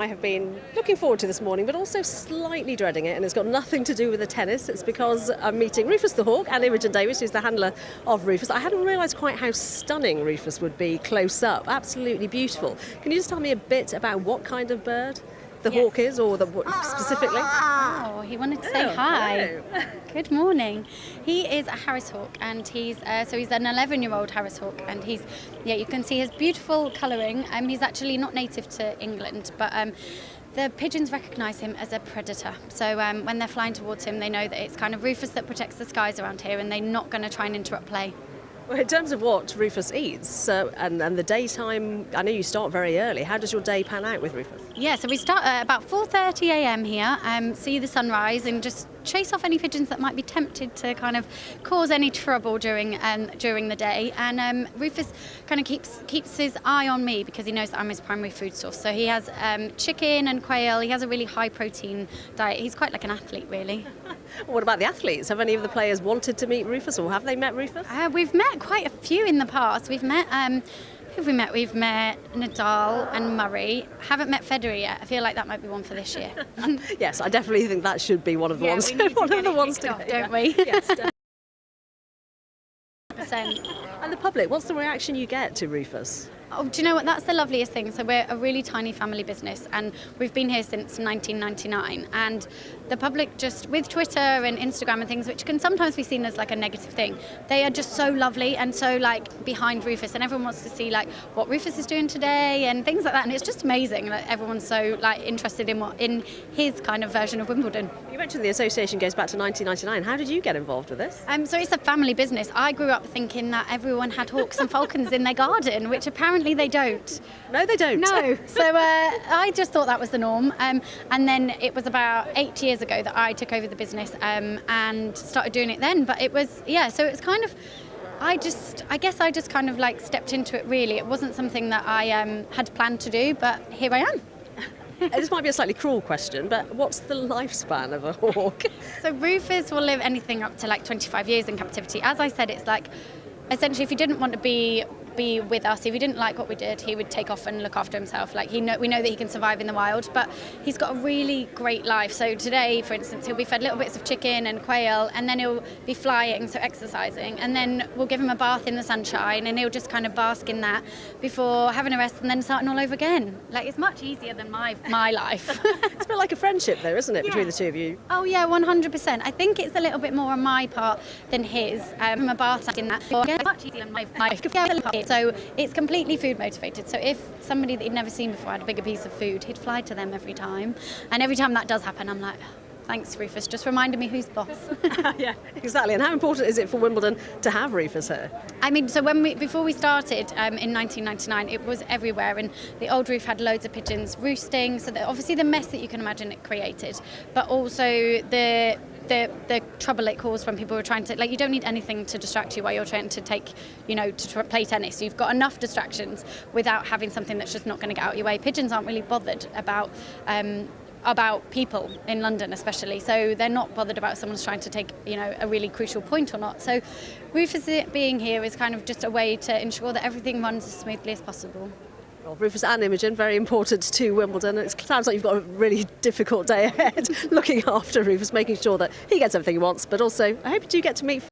I have been looking forward to this morning, but also slightly dreading it, and it's got nothing to do with the tennis. It's because I'm meeting Rufus the Hawk and Imogen Davis, who's the handler of Rufus. I hadn't realised quite how stunning Rufus would be close up. Absolutely beautiful. Can you just tell me a bit about what kind of bird the hawk is, or specifically? Oh, he wanted to say hi. Hello. Good morning. He is a Harris hawk, and he's an 11-year-old Harris hawk, and you can see his beautiful colouring. He's actually not native to England, but the pigeons recognise him as a predator. So when they're flying towards him, they know that it's kind of Rufus that protects the skies around here, and they're not going to try and interrupt play. Well, in terms of what Rufus eats, and the daytime, I know you start very early. How does your day pan out with Rufus? Yeah, so we start at about 4:30 a.m. here, see the sunrise and just chase off any pigeons that might be tempted to kind of cause any trouble during the day. And Rufus kind of keeps his eye on me because he knows that I'm his primary food source. So he has chicken and quail. He has a really high protein diet. He's quite like an athlete, really. What about the athletes? Have any of the players wanted to meet Rufus, or have they met Rufus? We've met quite a few in the past. We've met who have we met? We've met Nadal and Murray. Haven't met Federer yet. I feel like that might be one for this year. Yes, I definitely think that should be one of the ones. We need one to of the ones to off, get, don't we? Yes, definitely. 100%. And the public, what's the reaction you get to Rufus? Oh, do you know what? That's the loveliest thing. So we're a really tiny family business, and we've been here since 1999. And the public, just with Twitter and Instagram and things, which can sometimes be seen as like a negative thing, they are just so lovely and so like behind Rufus, and everyone wants to see like what Rufus is doing today and things like that. And it's just amazing. Like everyone's so like interested in his kind of version of Wimbledon. You mentioned the association goes back to 1999. How did you get involved with this? So it's a family business. I grew up thinking that everyone had hawks and falcons in their garden, which apparently they don't. No, they don't. No. So I just thought that was the norm. And then it was about 8 years ago that I took over the business and started doing it then. But it was, so it's kind of, I guess I just kind of like stepped into it really. It wasn't something that I had planned to do, but here I am. This might be a slightly cruel question, but what's the lifespan of a hawk? So Rufus will live anything up to like 25 years in captivity. As I said, it's like, essentially, if he didn't want to be with us, if he didn't like what we did, he would take off and look after himself. Like we know that he can survive in the wild, but he's got a really great life. So today, for instance, he'll be fed little bits of chicken and quail, and then he'll be flying, so exercising, and then we'll give him a bath in the sunshine, and he'll just kind of bask in that before having a rest and then starting all over again. Like, it's much easier than my life. It's a bit like a friendship there, isn't it, between the two of you? Oh yeah, 100%. I think it's a little bit more on my part than his. From a bath in that, it's much easier than my life. So it's completely food motivated. So if somebody that he'd never seen before had a bigger piece of food, he'd fly to them every time. And every time that does happen, I'm like, thanks, Rufus, just reminded me who's boss. Yeah, exactly. And how important is it for Wimbledon to have Rufus here? I mean, so before we started in 1999, it was everywhere, and the old roof had loads of pigeons roosting. So obviously the mess that you can imagine it created, but also the trouble it caused when people were trying to, like, you don't need anything to distract you while you're trying to play tennis. You've got enough distractions without having something that's just not going to get out of your way. Pigeons aren't really bothered about people in London especially, so they're not bothered about someone's trying to take a really crucial point or not. So Rufus being here is kind of just a way to ensure that everything runs as smoothly as possible. Well, Rufus and Imogen, very important to Wimbledon. It sounds like you've got a really difficult day ahead looking after Rufus, making sure that he gets everything he wants, but also I hope you do get to meet